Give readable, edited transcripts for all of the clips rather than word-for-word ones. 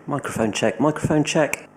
Microphone check, microphone check.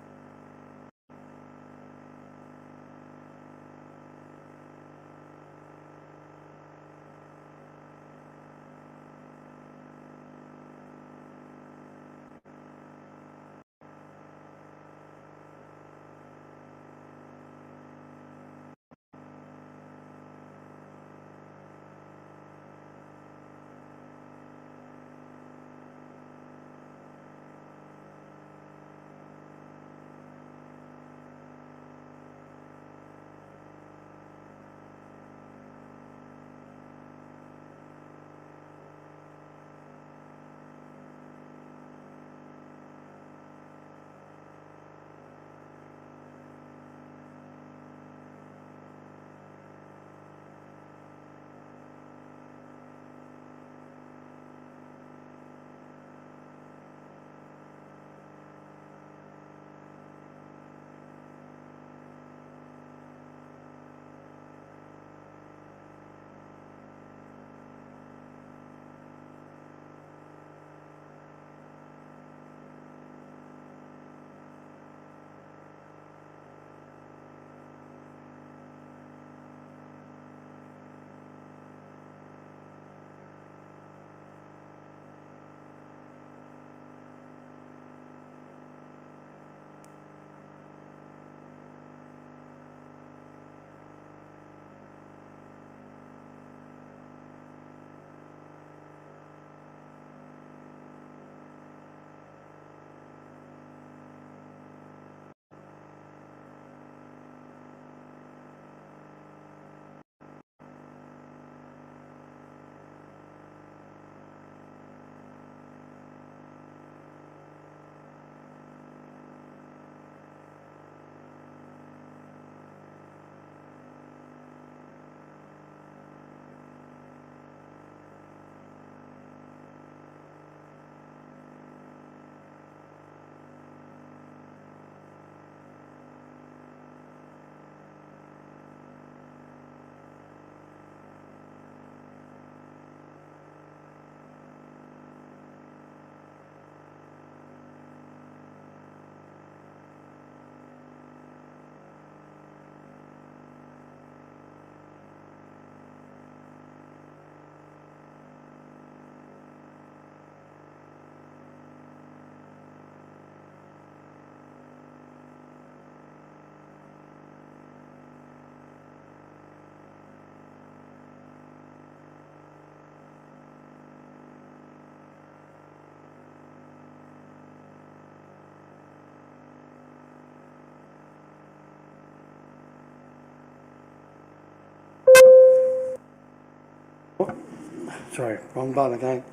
Sorry, wrong button again.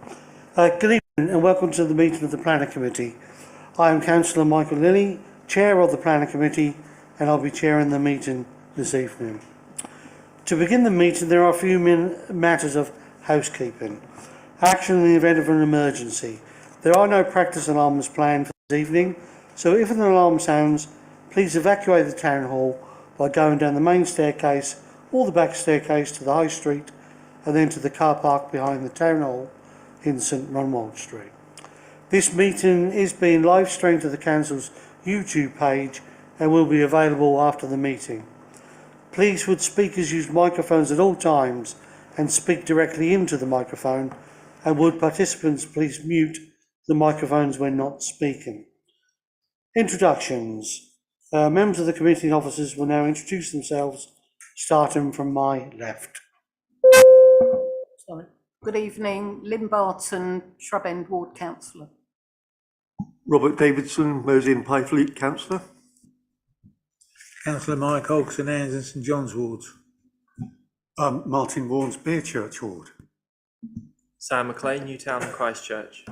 Good evening and welcome to the meeting of the Planning Committee. I am Councillor Michael Lilly, Chair of the Planning Committee, and I'll be chairing the meeting this evening. To begin the meeting, there are a few matters of housekeeping. Action in the event of an emergency. There are no practice alarms planned for this evening, so if an alarm sounds, please evacuate the Town Hall by going down the main staircase or the back staircase to the High Street and then to the car park behind the Town Hall in St Runwald Street. This meeting is being live streamed to the Council's YouTube page and will be available after the meeting. Please would speakers use microphones at all times and speak directly into the microphone, and would participants please mute the microphones when not speaking. Introductions. Members of the committee and officers will now introduce themselves, starting from my left. Sorry. Good evening, Lynn Barton, Shrub End Ward Councillor. Robert Davidson, Mosey and Pyfleet Councillor. Councillor Mike Hodgson, Anns and St John's Wards. Martin Warnes, Beerchurch Ward. Sam McLean, Newtown and Christchurch.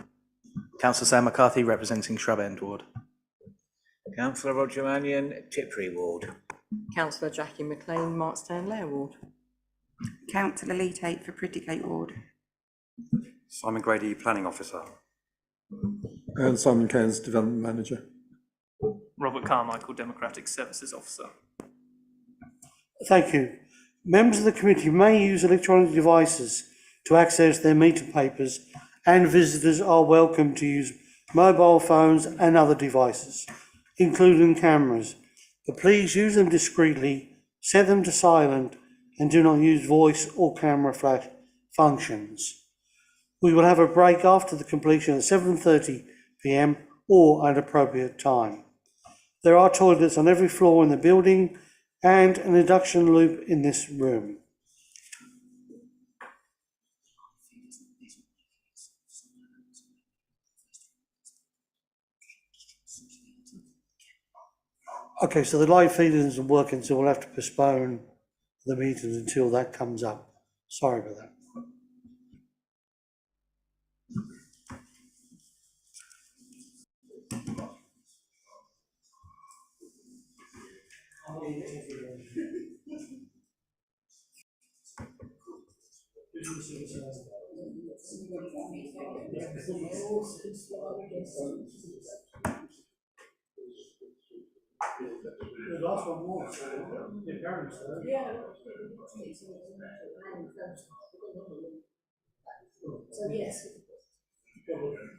Councillor Sam McCarthy, representing Shrub End Ward. Councillor Roger Mannion, Tiptree Ward. Councillor Jackie McLean, Markstown Lair Ward. Councillor Lee Tate for Prittygate Ward. Simon Grady, Planning Officer. And Simon Cairns, Development Manager. Robert Carmichael, Democratic Services Officer. Thank you. Members of the committee may use electronic devices to access their meeting papers, and visitors are welcome to use mobile phones and other devices, including cameras. But please use them discreetly, set them to silent, and do not use voice or camera flash functions. We will have a break after the completion at 7:30 p.m. or at an appropriate time. There are toilets on every floor in the building and an induction loop in this room. Okay, so the live feed isn't working, so we'll have to postpone the meeting until that comes up. Sorry about that. The last one was, the parents, so yes.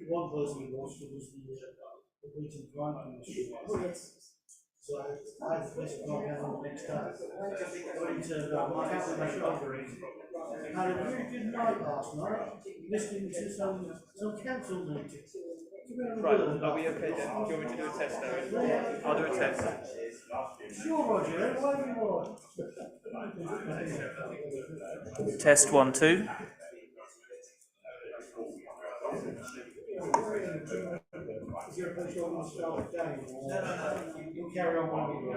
One person who watched it was the meeting planning issue. Oh, yes. So I had the best of luck on the next day. Went into my house my shoulder in. Had a very good night last night, listening to some council meetings. Right, are we okay then? Do you want me to do a test now? I'll do a test. Sure, Roger, whatever you want. Test 1, 2. Is your place on the start again? No. You carry on while you're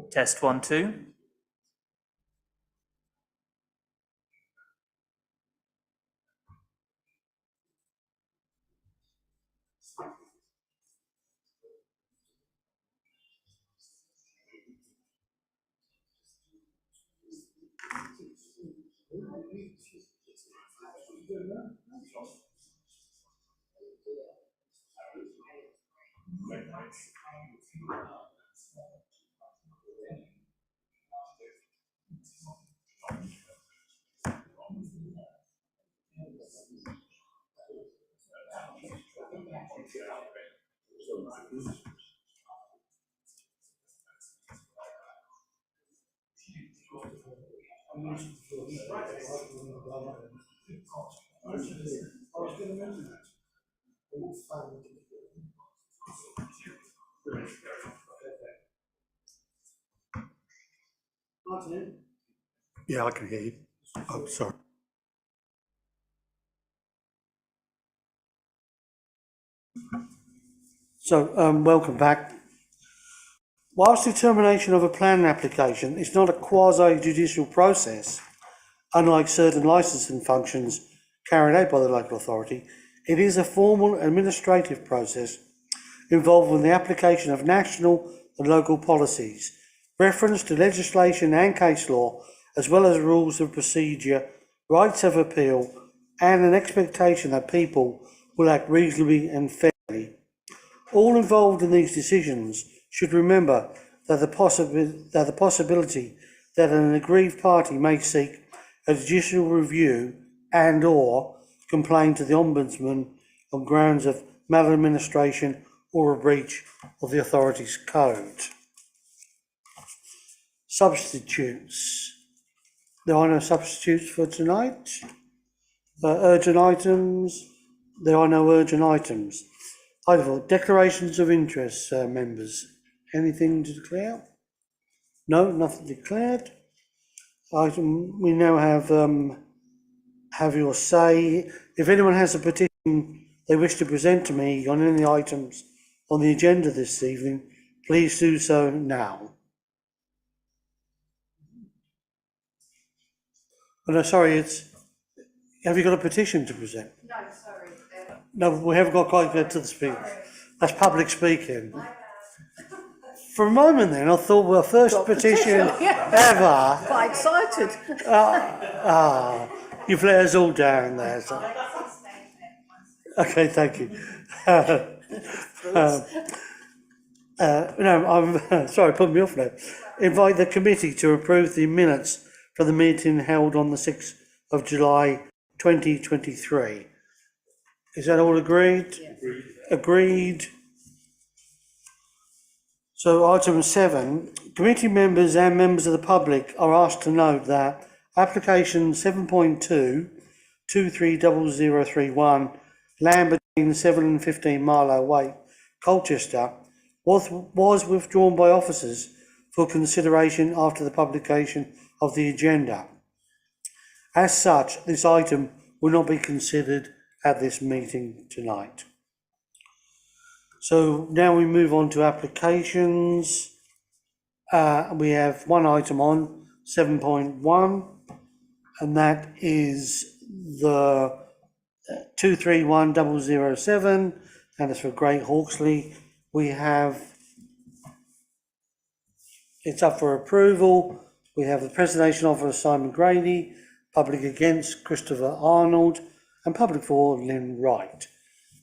Test 1, 2. Yeah, I can hear you. Oh, sorry. So, welcome back. Whilst determination of a planning application is not a quasi-judicial process, unlike certain licensing functions carried out by the local authority, it is a formal administrative process involving the application of national and local policies, reference to legislation and case law, as well as rules of procedure, rights of appeal, and an expectation that people will act reasonably and fairly. All involved in these decisions should remember that the possibility that an aggrieved party may seek a judicial review and or complain to the Ombudsman on grounds of maladministration or a breach of the authority's code. Substitutes. There are no substitutes for tonight. Urgent items. There are no urgent items. Item declarations of interest, members. Anything to declare? No, nothing declared. Item. We now have your say. If anyone has a petition they wish to present to me on any items on the agenda this evening, please do so now. Oh, no, sorry, have you got a petition to present? No, sorry. No, we haven't got quite to the speak. That's public speaking. For a moment then, I thought, well, first Got petition petition, yeah. ever. Quite excited. You've let us all down there. So. Okay, thank you. No, I'm sorry, put me off now. Invite the committee to approve the minutes for the meeting held on the 6th of July 2023. Is that all agreed? Yes. Agreed. So item 7, committee members and members of the public are asked to note that application 7.2 230031 land between 7 and 15 Marlow Way, Colchester, was withdrawn by officers for consideration after the publication of the agenda. As such, this item will not be considered at this meeting tonight. So now we move on to applications. We have one item on 7.1, and that is the 231007, and it's for Great Hawksley. It's up for approval. We have the presentation offer Simon Grady, public against Christopher Arnold, and public for Lynn Wright.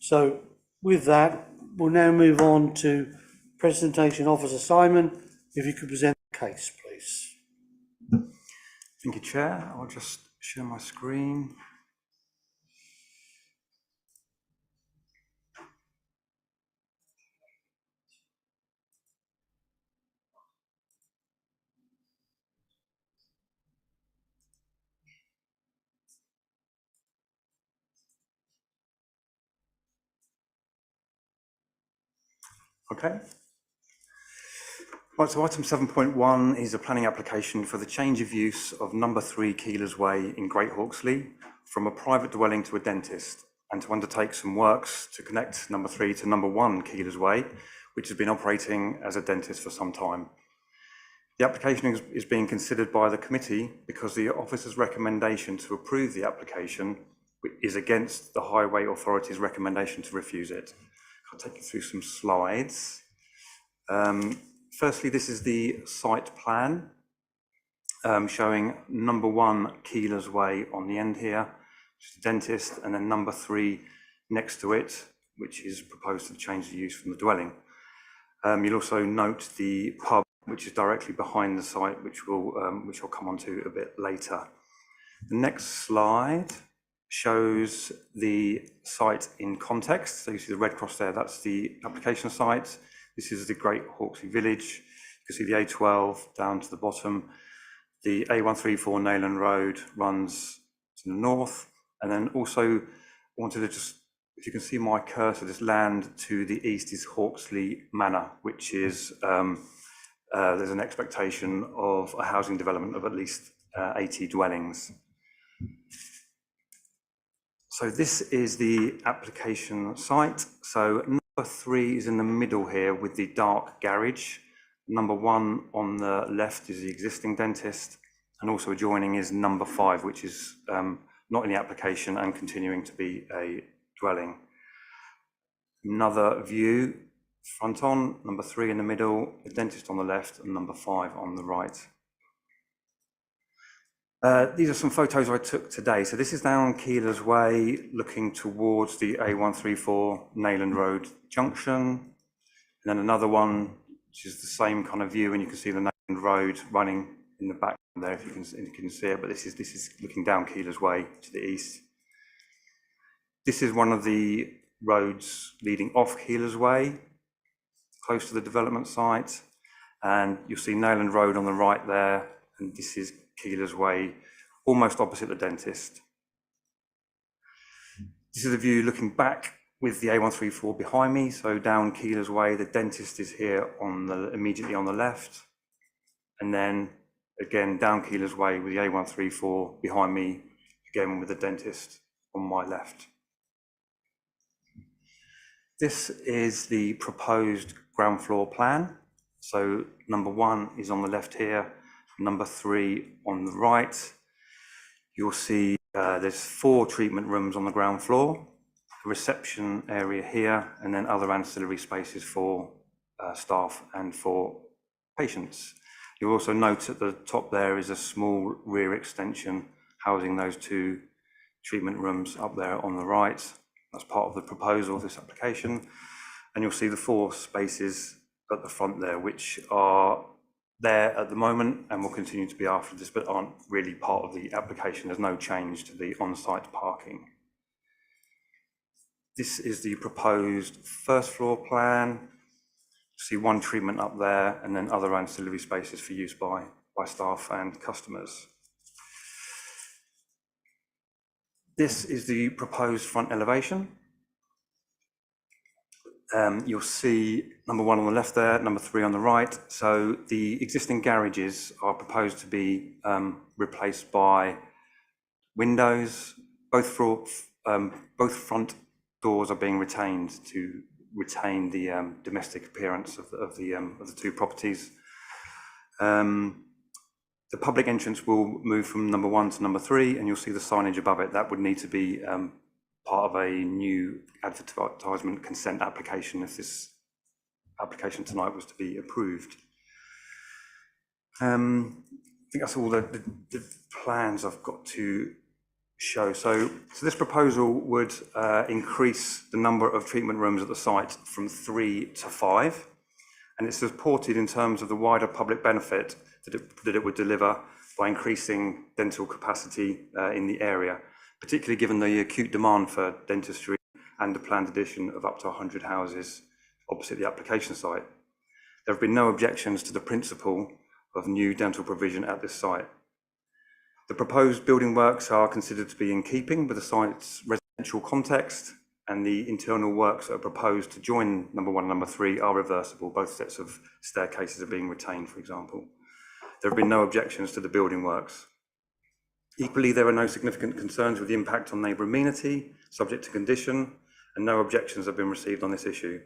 So with that, we'll now move on to presentation officer Simon. If you could present the case, please. Thank you, Chair. I'll just share my screen. Okay. Right, so item 7.1 is a planning application for the change of use of number 3 Keeler's Way in Great Hawksley from a private dwelling to a dentist, and to undertake some works to connect number 3 to number 1 Keeler's Way, which has been operating as a dentist for some time. The application is being considered by the committee because the officer's recommendation to approve the application is against the Highway Authority's recommendation to refuse it. I'll take you through some slides. Firstly, this is the site plan showing number 1 Keeler's Way on the end here, which is the dentist, and then number 3 next to it, which is proposed to change the use from the dwelling. You'll also note the pub, which is directly behind the site, which I'll come on to a bit later. The next slide shows the site in context. So you see the red cross there, that's the application site. This is the Great Hawksley Village. You can see the A12 down to the bottom. The A134 Nayland Road runs to the north. And then also I wanted to just, if you can see my cursor, this land to the east is Hawksley Manor, which is, there's an expectation of a housing development of at least 80 dwellings. So this is the application site. So number 3 is in the middle here with the dark garage. Number 1 on the left is the existing dentist, and also adjoining is number 5, which is not in the application and continuing to be a dwelling. Another view, front on, number 3 in the middle, the dentist on the left, and number 5 on the right. These are some photos I took today. So this is down Keeler's Way, looking towards the A134 Nayland Road junction. And then another one, which is the same kind of view, and you can see the Nayland Road running in the back there, if you can see it. But this is looking down Keeler's Way to the east. This is one of the roads leading off Keeler's Way, close to the development site. And you'll see Nayland Road on the right there, and this is Keeler's Way, almost opposite the dentist. This is a view looking back with the A134 behind me. So down Keeler's Way, the dentist is here immediately on the left. And then again, down Keeler's Way with the A134 behind me, again with the dentist on my left. This is the proposed ground floor plan. So number 1 is on the left here, number 3 on the right. You'll see there's 4 treatment rooms on the ground floor, a reception area here, and then other ancillary spaces for staff and for patients. You'll also note at the top there is a small rear extension housing those two treatment rooms up there on the right. That's part of the proposal of this application. And you'll see the 4 spaces at the front there, which are there at the moment and will continue to be after this, but aren't really part of the application. There's no change to the on-site parking. This is the proposed first floor plan. See 1 treatment up there and then other ancillary spaces for use by staff and customers. This is the proposed front elevation. You'll see number 1 on the left there, number 3 on the right. So the existing garages are proposed to be replaced by windows. Both front doors are being retained to retain the domestic appearance of the 2 properties. The public entrance will move from number 1 to number 3, and you'll see the signage above it. That would need to be part of a new advertisement consent application if this application tonight was to be approved. I think that's all the plans I've got to show. So this proposal would increase the number of treatment rooms at the site from 3 to 5, and it's supported in terms of the wider public benefit that it would deliver by increasing dental capacity in the area, particularly given the acute demand for dentistry and the planned addition of up to 100 houses opposite the application site. There have been no objections to the principle of new dental provision at this site. The proposed building works are considered to be in keeping with the site's residential context, and the internal works that are proposed to join number 1 and number 3 are reversible. Both sets of staircases are being retained, for example. There have been no objections to the building works. Equally, there are no significant concerns with the impact on neighbour amenity, subject to condition, and no objections have been received on this issue.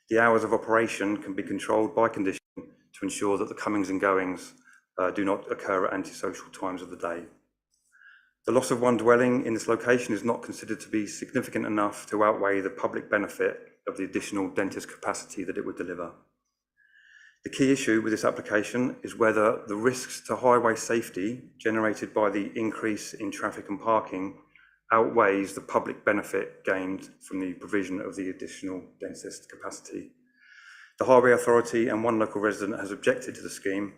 The hours of operation can be controlled by condition to ensure that the comings and goings do not occur at antisocial times of the day. The loss of 1 dwelling in this location is not considered to be significant enough to outweigh the public benefit of the additional dentist capacity that it would deliver. The key issue with this application is whether the risks to highway safety generated by the increase in traffic and parking outweighs the public benefit gained from the provision of the additional dentist capacity. The Highway Authority and 1 local resident has objected to the scheme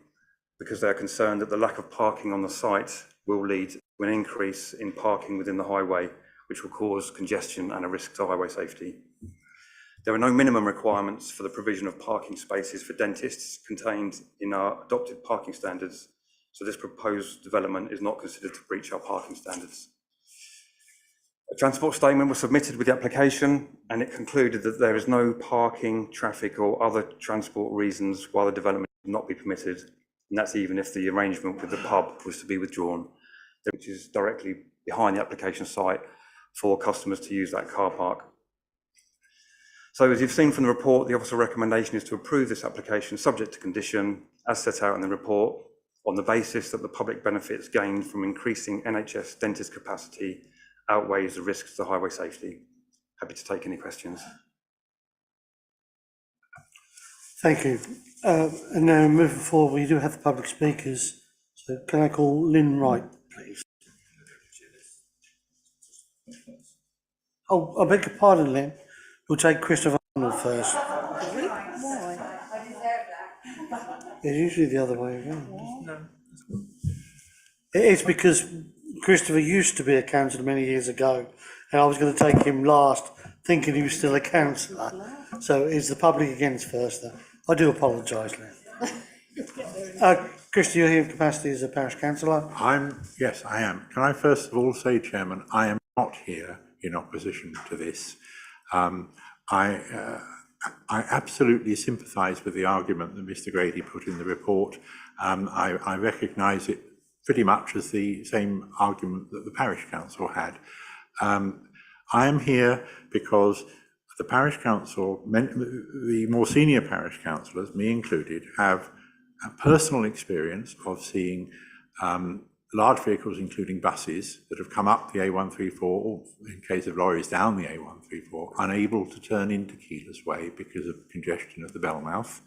because they are concerned that the lack of parking on the site will lead to an increase in parking within the highway, which will cause congestion and a risk to highway safety. There are no minimum requirements for the provision of parking spaces for dentists contained in our adopted parking standards, so this proposed development is not considered to breach our parking standards. A transport statement was submitted with the application, and it concluded that there is no parking, traffic or other transport reasons why the development would not be permitted, and that's even if the arrangement with the pub was to be withdrawn, which is directly behind the application site for customers to use that car park. So as you've seen from the report, the officer recommendation is to approve this application subject to condition as set out in the report on the basis that the public benefits gained from increasing NHS dentist capacity outweighs the risks to highway safety. Happy to take any questions. Thank you. And now moving forward, we do have the public speakers. So can I call Lynn Wright, please? Oh, I beg your pardon, Lynn. We'll take Christopher Arnold first. Why? It's usually the other way around. No. It's because Christopher used to be a councillor many years ago, and I was going to take him last, thinking he was still a councillor. So it's the public against first, though. I do apologise, Lynn. Christy, you're here in capacity as a parish councillor. Yes, I am. Can I first of all say, Chairman, I am not here in opposition to this. I absolutely sympathise with the argument that Mr. Grady put in the report. I recognise it pretty much as the same argument that the parish council had. I am here because the parish council, the more senior parish councillors, me included, have a personal experience of seeing large vehicles, including buses, that have come up the A134, or in case of lorries down the A134, unable to turn into Keeler's Way because of congestion at the Bellmouth,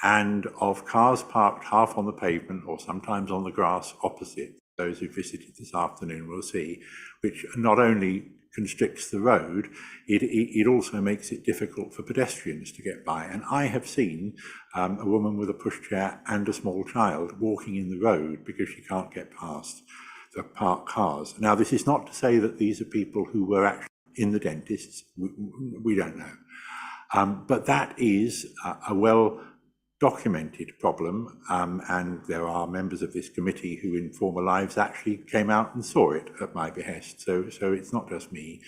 and of cars parked half on the pavement or sometimes on the grass opposite. Those who visited this afternoon will see, which not only constricts the road, it also makes it difficult for pedestrians to get by. And I have seen a woman with a pushchair and a small child walking in the road because she can't get past the parked cars. Now, this is not to say that these are people who were actually in the dentists. We don't know. But that is a well-documented problem, and there are members of this committee who in former lives actually came out and saw it at my behest, so it's not just me.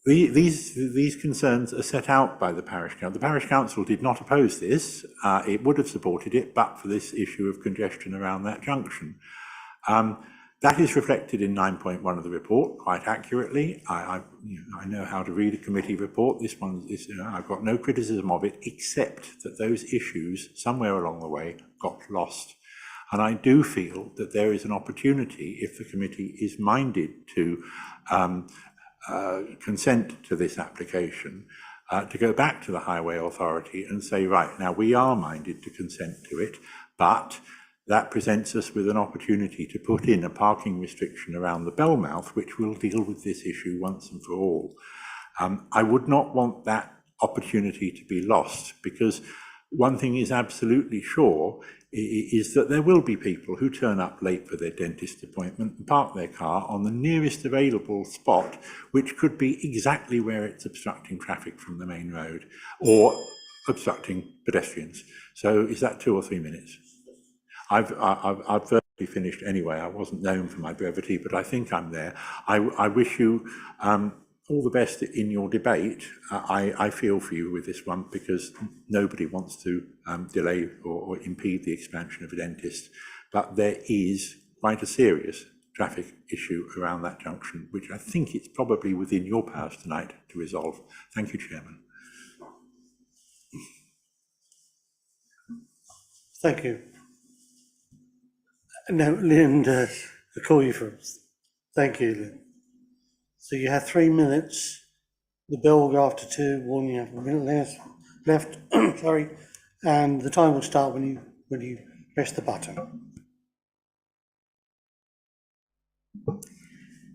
These concerns are set out by the parish council. The parish council did not oppose this. It would have supported it, but for this issue of congestion around that junction. That is reflected in 9.1 of the report quite accurately. I know how to read a committee report. This one is, I've got no criticism of it, except that those issues somewhere along the way got lost. And I do feel that there is an opportunity, if the committee is minded to consent to this application, to go back to the Highway Authority and say, right, now we are minded to consent to it, but that presents us with an opportunity to put in a parking restriction around the Bellmouth, which will deal with this issue once and for all. I would not want that opportunity to be lost, because one thing is absolutely sure, is that there will be people who turn up late for their dentist appointment and park their car on the nearest available spot, which could be exactly where it's obstructing traffic from the main road or obstructing pedestrians. So is that 2 or 3 minutes? I've virtually finished anyway. I wasn't known for my brevity, but I think I'm there. I wish you all the best in your debate. I feel for you with this one, because nobody wants to delay or impede the expansion of a dentist. But there is quite a serious traffic issue around that junction, which I think it's probably within your powers tonight to resolve. Thank you, Chairman. Thank you. Now, Lynn, I'll call you first. Thank you, Lynn. So you have 3 minutes. The bell will go after 2. Warning, you have a minute left. Sorry, and the time will start when you press the button.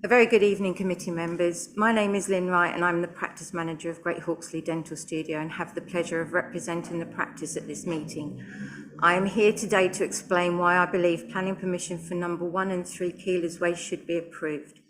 A very good evening, committee members. My name is Lynn Wright and I'm the practice manager of Great Hawksley Dental Studio and have the pleasure of representing the practice at this meeting. I am here today to explain why I believe planning permission for number 1 and 3 Keeler's Way should be approved.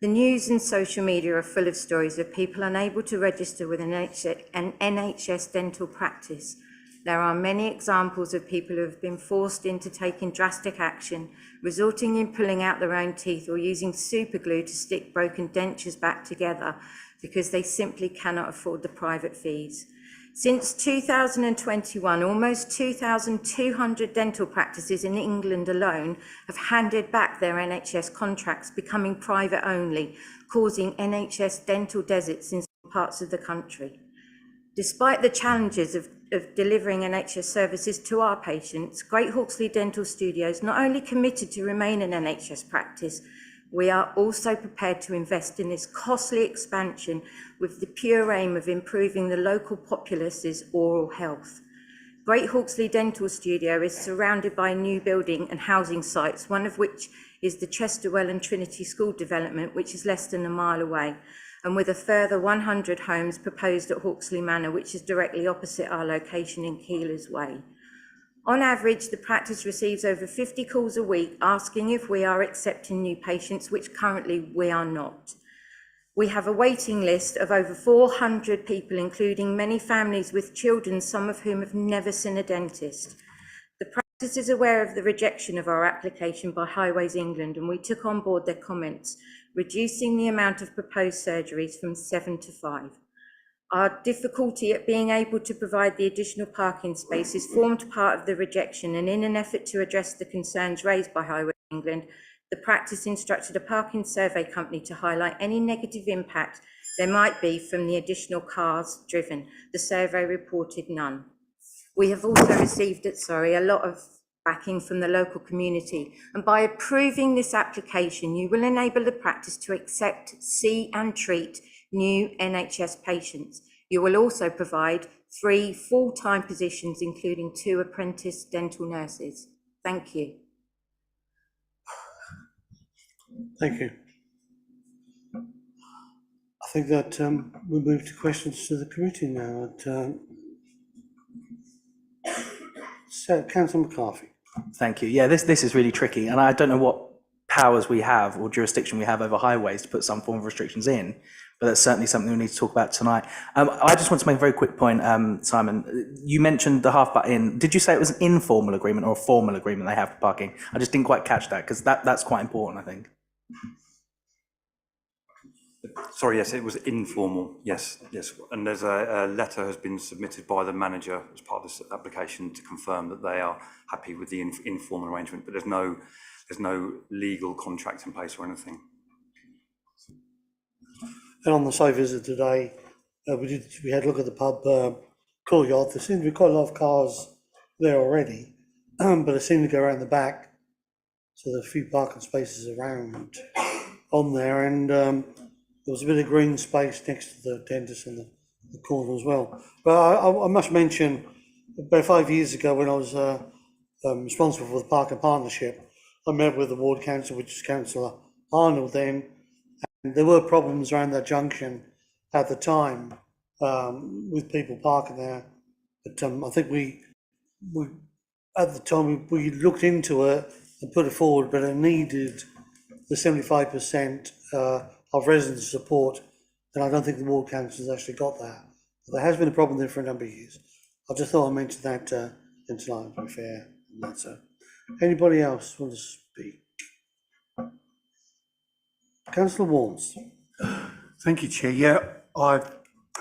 The news and social media are full of stories of people unable to register with an NHS dental practice. There are many examples of people who have been forced into taking drastic action, resulting in pulling out their own teeth or using super glue to stick broken dentures back together because they simply cannot afford the private fees. Since 2021, almost 2,200 dental practices in England alone have handed back their NHS contracts, becoming private only, causing NHS dental deserts in some parts of the country. Despite the challenges of delivering NHS services to our patients, Great Hawksley Dental Studios not only committed to remain an NHS practice, we are also prepared to invest in this costly expansion with the pure aim of improving the local populace's oral health. Great Hawksley Dental Studio is surrounded by new building and housing sites, one of which is the Chesterwell and Trinity School development, which is less than a mile away, and with a further 100 homes proposed at Hawksley Manor, which is directly opposite our location in Keeler's Way. On average, the practice receives over 50 calls a week asking if we are accepting new patients, which currently we are not. We have a waiting list of over 400 people, including many families with children, some of whom have never seen a dentist. The practice is aware of the rejection of our application by Highways England, and we took on board their comments, reducing the amount of proposed surgeries from 7 to 5. Our difficulty at being able to provide the additional parking spaces formed part of the rejection, and in an effort to address the concerns raised by Highways England, the practice instructed a parking survey company to highlight any negative impact there might be from the additional cars driven. The survey reported none. We have also received a lot of backing from the local community. And by approving this application, you will enable the practice to accept, see and treat new NHS patients. You will also provide 3 full-time positions, including 2 apprentice dental nurses. Thank you. Thank you. I think that we move to questions to the committee now. So, Councillor McCarthy. Thank you. Yeah, this is really tricky, and I don't know what powers we have or jurisdiction we have over highways to put some form of restrictions in, but that's certainly something we need to talk about tonight. I just want to make a very quick point, Simon. You mentioned the half butt-in. Did you say it was an informal agreement or a formal agreement they have for parking? I just didn't quite catch that, because that's quite important, I think. Sorry, yes, it was informal, yes. And there's a letter has been submitted by the manager as part of this application to confirm that they are happy with the informal arrangement, but there's no legal contract in place or anything. And on the site visit today, we had a look at the pub courtyard. There seemed to be quite a lot of cars there already, but they seem to go around the back, so there's a few parking spaces around on there, and there was a bit of green space next to the dentist in the corner as well. But I must mention, about 5 years ago when I was responsible for the parking partnership, I met with the ward council, which is Councillor Arnold then, and there were problems around that junction at the time with people parking there. But I think we at the time we looked into it and put it forward, but it needed the 75% of resident support, and I don't think the ward council has actually got that. But there has been a problem there for a number of years. I just thought I'd mention that in tonight, to be fair. And that's anybody else want to speak? Councillor Warnes. Thank you, Chair. Yeah, I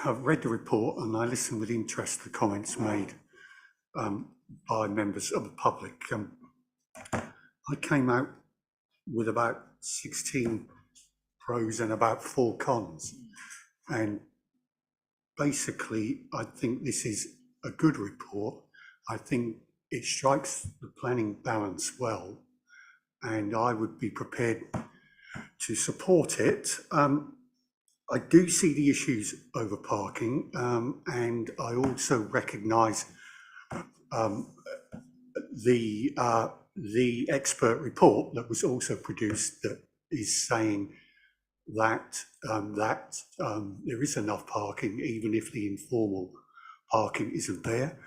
have read the report and I listened with interest to the comments made by members of the public. I came out with about 16 pros and about 4 cons, and basically I think this is a good report. I think it strikes the planning balance well, and I would be prepared to support it. I do see the issues over parking, and I also recognise the expert report that was also produced that is saying that there is enough parking even if the informal parking isn't there.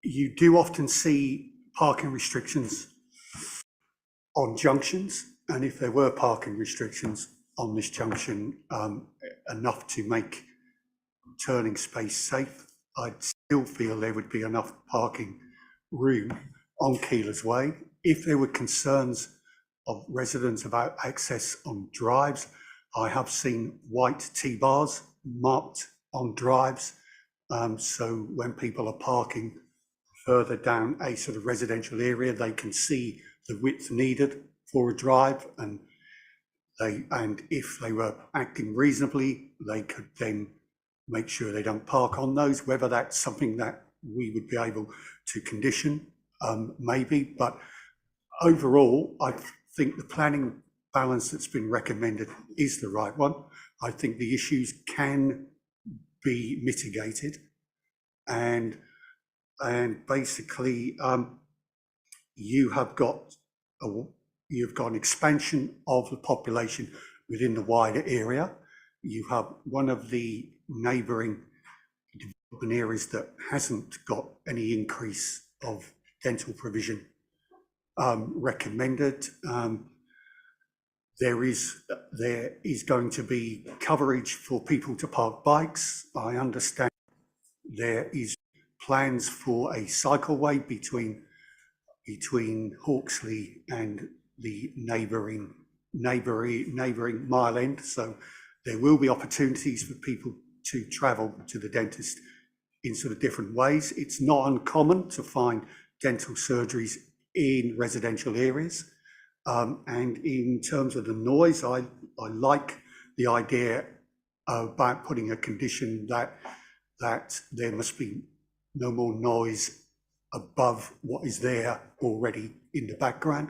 You do often see parking restrictions on junctions, and if there were parking restrictions on this junction enough to make turning space safe, I'd still feel there would be enough parking room on Keeler's Way. If there were concerns of residents about access on drives, I have seen white T-bars marked on drives, so when people are parking further down a sort of residential area, they can see the width needed for a drive, and if they were acting reasonably, they could then make sure they don't park on those. Whether that's something that we would be able to condition, maybe, but overall, I think the planning balance that's been recommended is the right one. I think the issues can be mitigated, and basically you've got an expansion of the population within the wider area. You have one of the neighbouring development areas that hasn't got any increase of dental provision recommended. There is going to be coverage for people to park bikes. I understand there is plans for a cycleway between Hawksley and the neighbouring Mile End, so there will be opportunities for people to travel to the dentist in sort of different ways. It's not uncommon to find dental surgeries in residential areas, and in terms of the noise, I like the idea about putting a condition that there must be no more noise above what is there already in the background.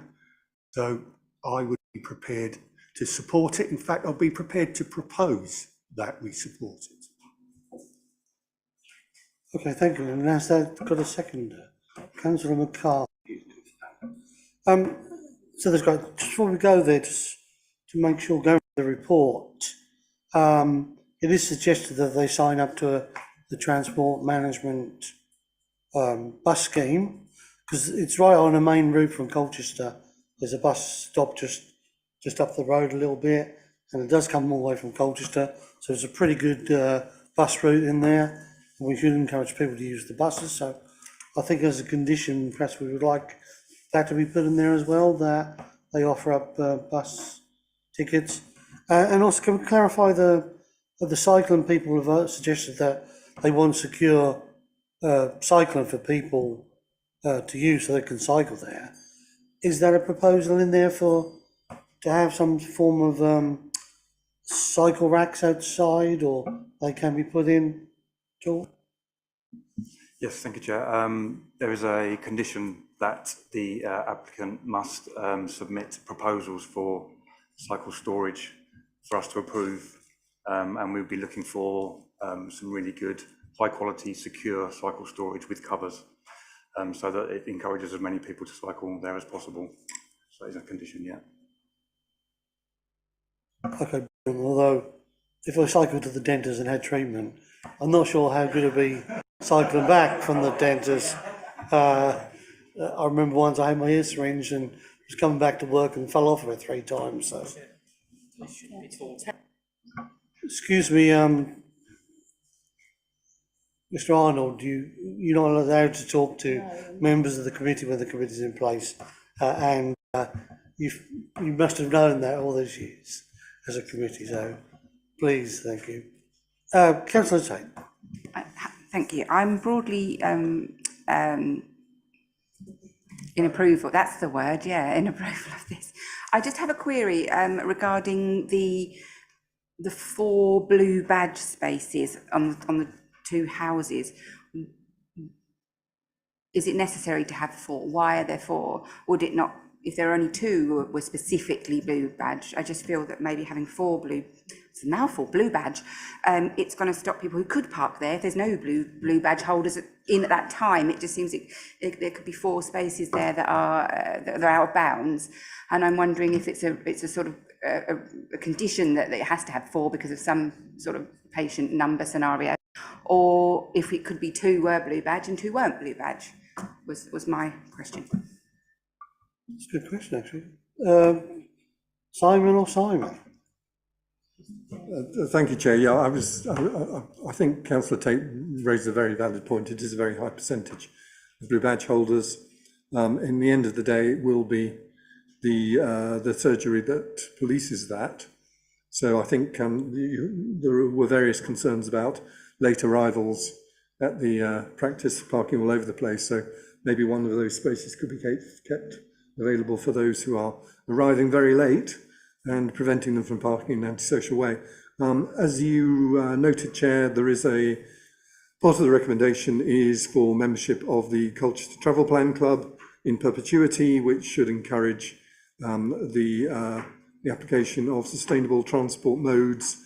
So I would be prepared to support it. In fact, I'll be prepared to propose that we support it. Okay, thank you. And has that got a seconder? Councillor McCarthy. So there's got, just before we go there, just to make sure, going through the report, it is suggested that they sign up to the transport management bus scheme, because it's right on a main route from Colchester. There's a bus stop just up the road a little bit, and it does come all the way from Colchester. So it's a pretty good bus route in there. And we should encourage people to use the buses. So I think as a condition, perhaps we would like that to be put in there as well, that they offer up bus tickets. And also, can we clarify the cycling people have suggested that they want secure cycling for people to use so they can cycle there. Is that a proposal in there to have some form of cycle racks outside, or they can be put in, Joel? Yes, thank you, Chair. There is a condition that the applicant must submit proposals for cycle storage for us to approve, and we'll be looking for some really good, high quality, secure cycle storage with covers, so that it encourages as many people to cycle there as possible. So it's a condition, yeah. Okay, although if I cycled to the dentist and had treatment, I'm not sure how good it'd be cycling back from the dentist. I remember once I had my ear syringed and was coming back to work and fell off of it 3 times. So, excuse me, Mr. Arnold, you're not allowed to talk to members of the committee when the committee's in place, and you must have known that all those years as a committee. So, please, thank you, Councillor Tate. Thank you. I'm broadly in approval. That's the word, yeah, in approval of this. I just have a query regarding the 4 blue badge spaces on the 2 houses. Is it necessary to have 4? Why are there 4? Would it not, if there are only 2 were specifically blue badge? I just feel that maybe having 4 blue, so now 4 blue badge, it's going to stop people who could park there. If there's no blue badge holders in at that time, it just seems there could be 4 spaces there that are out of bounds. And I'm wondering if it's a sort of a condition that it has to have 4 because of some sort of patient number scenario, or if it could be 2 were blue badge and 2 weren't blue badge, was my question. It's a good question, actually. Simon or Simon? Thank you, Chair. Yeah, I think Councillor Tate raised a very valid point. It is a very high percentage of blue badge holders. In the end of the day, it will be the surgery that polices that. So I think there were various concerns about late arrivals at the practice, parking all over the place. So maybe one of those spaces could be kept available for those who are arriving very late and preventing them from parking in an antisocial way. As you noted, Chair, there is part of the recommendation is for membership of the Colchester Travel Plan Club in perpetuity, which should encourage the application of sustainable transport modes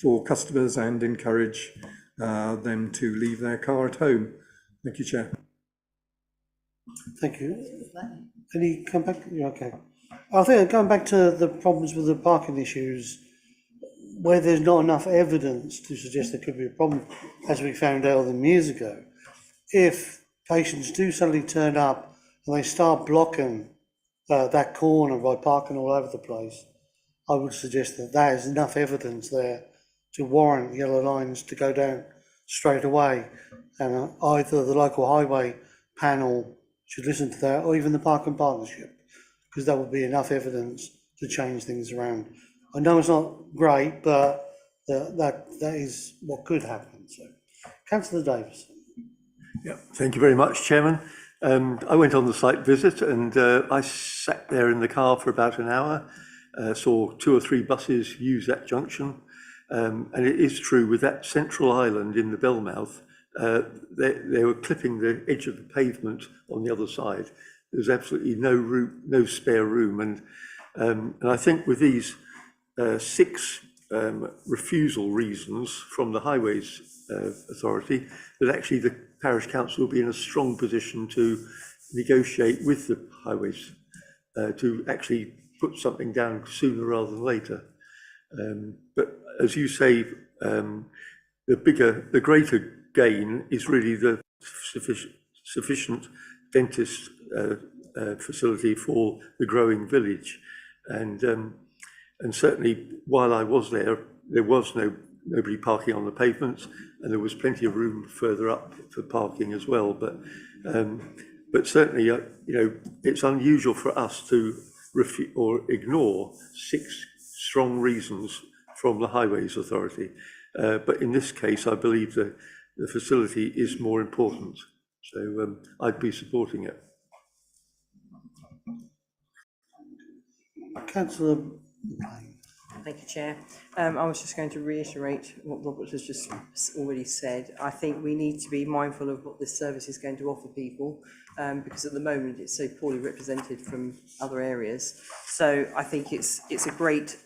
for customers and encourage them to leave their car at home. Thank you, Chair. Thank you. Can you come back? Yeah, okay. I think going back to the problems with the parking issues, where there's not enough evidence to suggest there could be a problem, as we found out them years ago, if patients do suddenly turn up and they start blocking that corner by parking all over the place, I would suggest that that is enough evidence there to warrant yellow lines to go down straight away. And either the local highway panel should listen to that, or even the parking partnership, because that would be enough evidence to change things around. I know it's not great, but that is what could happen. So, Councillor Davis. Yeah, thank you very much, Chairman. I went on the site visit and I sat there in the car for about an hour, saw 2 or 3 buses use that junction. And it is true, with that central island in the Bellmouth, they were clipping the edge of the pavement on the other side. There was absolutely no room, no spare room, and I think with these 6 refusal reasons from the Highways Authority, that actually the parish council will be in a strong position to negotiate with the Highways to actually put something down sooner rather than later. But as you say, the greater gain is really the sufficient dentist facility for the growing village, and certainly while I was there, there was nobody parking on the pavements, and there was plenty of room further up for parking as well. But certainly, you know, it's unusual for us to refute or ignore 6 strong reasons from the Highways Authority. But in this case, I believe the facility is more important. So I'd be supporting it. Councillor. Thank you, Chair. I was just going to reiterate what Robert has just already said. I think we need to be mindful of what this service is going to offer people, because at the moment it's so poorly represented from other areas. So I think it's a great,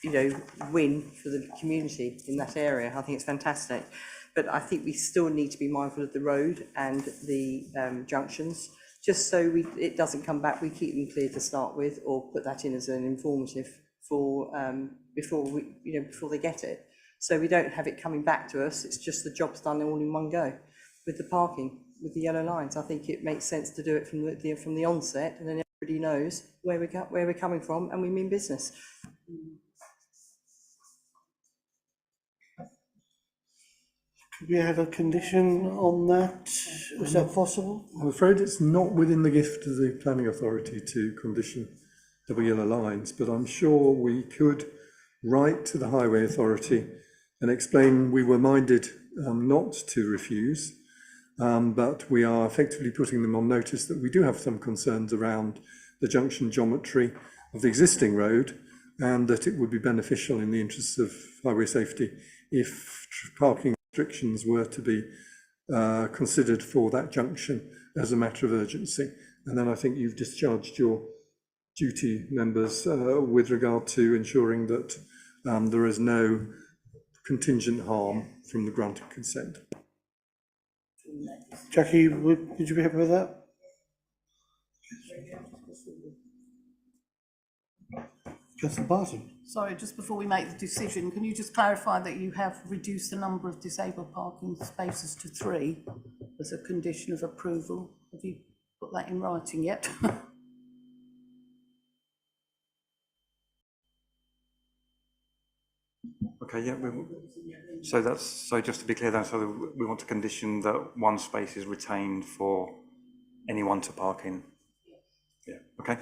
you know, win for the community in that area. I think it's fantastic. But I think we still need to be mindful of the road and the junctions, just so it doesn't come back. We keep them clear to start with, or put that in as an informative for before they get it. So we don't have it coming back to us. It's just the job's done all in one go. With the parking, with the yellow lines, I think it makes sense to do it from the onset, and then everybody knows where we're coming from, and we mean business. Could we have a condition on that? Is that possible? I'm afraid it's not within the gift of the planning authority to condition double yellow lines, but I'm sure we could write to the highway authority and explain we were minded not to refuse, but we are effectively putting them on notice that we do have some concerns around the junction geometry of the existing road, and that it would be beneficial in the interests of highway safety if parking restrictions were to be considered for that junction as a matter of urgency. And then I think you've discharged your duty, members, with regard to ensuring that there is no contingent harm from the grant of consent. Jackie, would you be happy with that? Councillor Barton. Sorry, just before we make the decision, can you just clarify that you have reduced the number of disabled parking spaces to 3 as a condition of approval? Have you put that in writing yet? Okay, yeah. So just to be clear then, so we want to condition that 1 space is retained for anyone to park in. Yeah. Okay.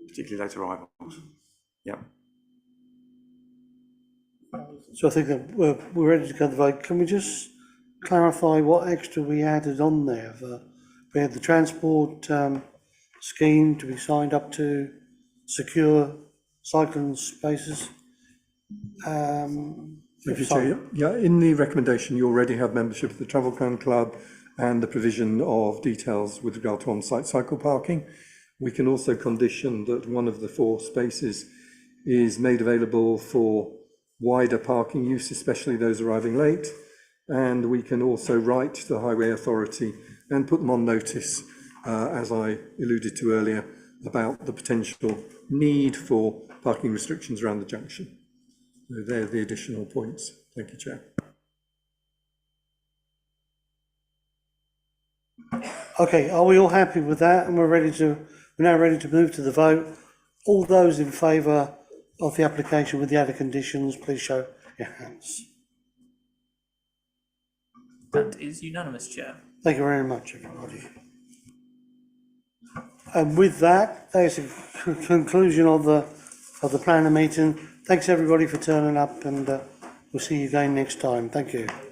Particularly late arrivals. Yeah. So I think that we're ready to go to the vote. Can we just clarify what extra we added on there? We had the transport scheme to be signed up to, secure cycling spaces. Thank you, Chair. Yeah, in the recommendation, you already have membership of the Travel Can Club and the provision of details with regard to on-site cycle parking. We can also condition that 1 of the 4 spaces is made available for wider parking use, especially those arriving late. And we can also write to the Highway Authority and put them on notice, as I alluded to earlier, about the potential need for parking restrictions around the junction. So they're the additional points. Thank you, Chair. Okay, are we all happy with that? And we're now ready to move to the vote. All those in favour of the application with the added conditions, please show your hands. That is unanimous, Chair. Thank you very much, everybody. And with that, there's a conclusion of the planning meeting. Thanks everybody for turning up, and we'll see you again next time. Thank you.